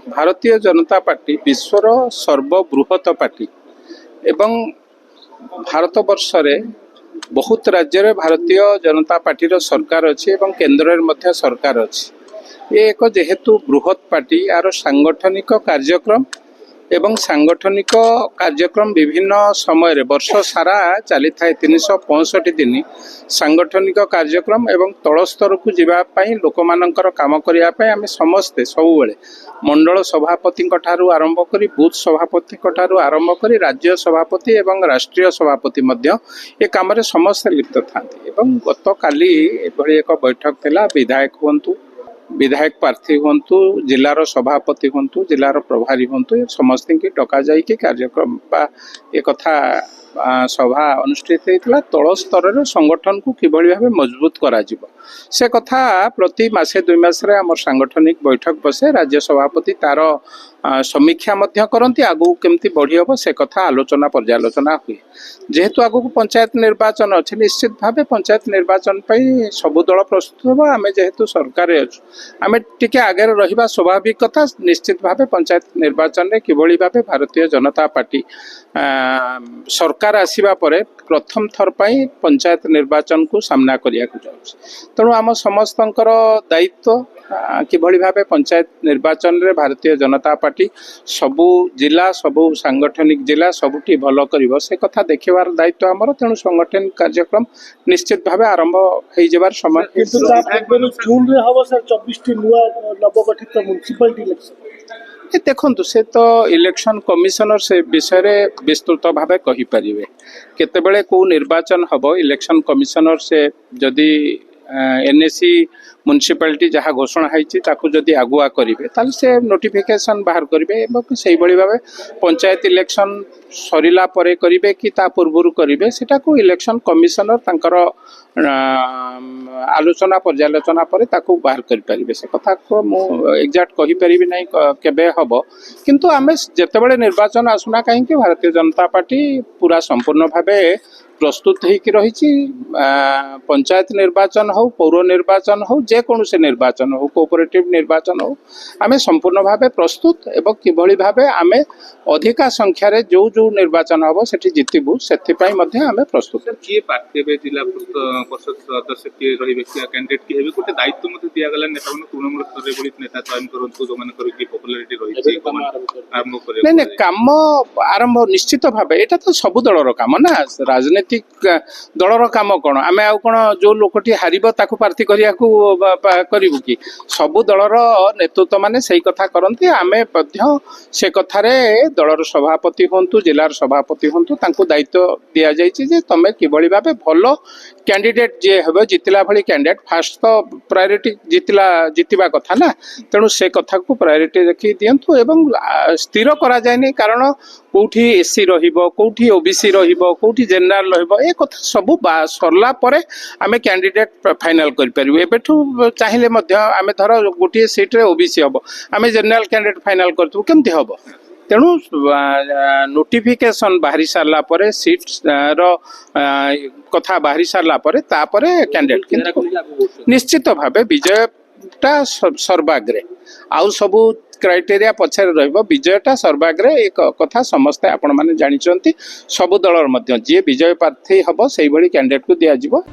Bharatiya Janata party विश्वर सर्वबृहत party एवं भारत वर्ष रे बहुत राज्य रे भारतीय जनता पार्टी रो सरकार अच्छी एवं केंद्र में सरकार अच्छी ये एक जेहेतु बृहत पार्टी यार सांगठनिक कार्यक्रम एवं सांगठनिक कार्यक्रम विभिन्न समय रे वर्ष सारा चली थाए 365 दिन सांगठनिक कार्यक्रम एवं तल स्तर को जीवाई लोक मानकर काम करने आम समस्ते सब बेले मंडल सभापति आरंभ कर बूथ सभापति आरंभ कर राज्य सभापति एवं राष्ट्रीय सभापति ये काम समस्ते लिप्त था गत काली एक बैठक थिला विधायक हूँ विधायक प्रार्थी हूँ जिलार सभापति हूँ जिलार प्रभारी हूँ समस्त की डका जाइए कार्यक्रम एक कथा सभा अनुष्ठित होता तल स्तर संगठन को किभली भाव मजबूत करा से कथा प्रति मासे 2 मास आम सांगठनिक बैठक बसे राज्य सभापति तार समीक्षा करती आगू केमती बढ़ी हम से कथा आलोचना पर्यालोचना हुए जेहेतु आगू पंचायत निर्वाचन अच्छे निश्चित भाव पंचायत निर्वाचन पर सबु दल प्रस्तुत हम आम जेहेतु सरकार आम टे आगे रहा स्वाभाविक कथा निश्चित भाव पंचायत निर्वाचन में किभली भाव भारतीय जनता पार्टी सरकार आसीबा परे प्रथम थर पाई पंचायत निर्वाचन को सामना करिया तेणु आम समस्तंकर दायित्व किभली भाव पंचायत निर्वाचन रे भारतीय जनता पार्टी सबु जिला सबु सांगठनिक जिला सबुटी भल करिवो से कथा देखिबार दायित्व आमर तेणु संगठन कार्यक्रम निश्चित भाव आरंभ हो जबार समय जून रे हबो सर 24 टी नुआ नवगठित म्युनिसिपालिटी इलेक्शन देखु से तो इलेक्शन कमिशनर से विषय विस्तृत भाव कहि परिबे केतेबेले को निर्वाचन हबो इलेक्शन कमिशनर से जदि एनएसी म्युनिसिपालिटी जहाँ घोषणा होती जदि आगुआ करेंगे ताल से नोटिफिकेशन बाहर करेंगे से भाव पंचायत इलेक्शन सरिला परे करेंगे कि ता पूर्व करेंगे सेटा को इलेक्शन कमिशनर तांकर आलोचना पर्यालोचना पर ताकू बाहर करें से कथा को मु एक्जाक्ट कहि परिबि नहीं केबे हबो किंतु आमे जेतेबेले निर्वाचन आसुना कहीं भारतीय जनता पार्टी पूरा संपूर्ण भावे प्रस्तुत होकर रही पंचायत निर्वाचन हो पौर निर्वाचन हो जेकोसी निर्वाचन हो कोऑपरेटिव निर्वाचन हो आमे संपूर्ण भावे प्रस्तुत एवं किभली भावे आमे अधिका संख्यार जो जो निर्वाचन हम से जितबू से आमे प्रस्तुत किए प्रार्थी जिला परिषद सदस्य किए रही कैंडिडेट किए गोटे दायित्व दि गला नेता तृणमूल स्तर नेता चयन करूँ जो पपुलारिटी रही नहीं काम आरंभ निश्चित भाव यहाँ तो सबु दलर काम ना राजनीतिक दलर काम कौन आम आउ कौन जो लोकटी हारिब ताकू प्रार्थी करू कि सबु दलर नेतृत्व माने सही कथा करती आमे से कथार दलर सभापति हूँ जिलार सभापति हूँ दायित्व दि जाइए तुम किभली भाव भल कैंडिडेट जी हे जितला भली कैंडिडेट फास्ट तो प्रायोरिटी जितवा कथा ना तेणु से कथा को प्रायोरिटी देखी दिंतु एवं स्थिर करा जाए कारण कौटी एससी रौटी ओबीसी रौटी जेनेल ए कथा सब सरला आम कैंडिडेट फाइनाल करूँ चाहिए आम धर गोटे सीट्रे ओबीसी हम आम जेनेल कैंडिडेट फाइनाल करूँ केमती हम तेणु नोटिफिकेशन बाहरी सारा पर सीट कथा बाहरी सारा कैंडिडेट निश्चित भाव विजयटा सर्वाग्रे आउ सबू क्राइटेरिया पछारे रहिबो विजयटा सर्वाग्रे एक कथा समस्ते आपण माने जानिचंती सबु दलर मध्य जे विजय प्रार्थी हबो सेही भली कैंडिडेट को दिया जिवो।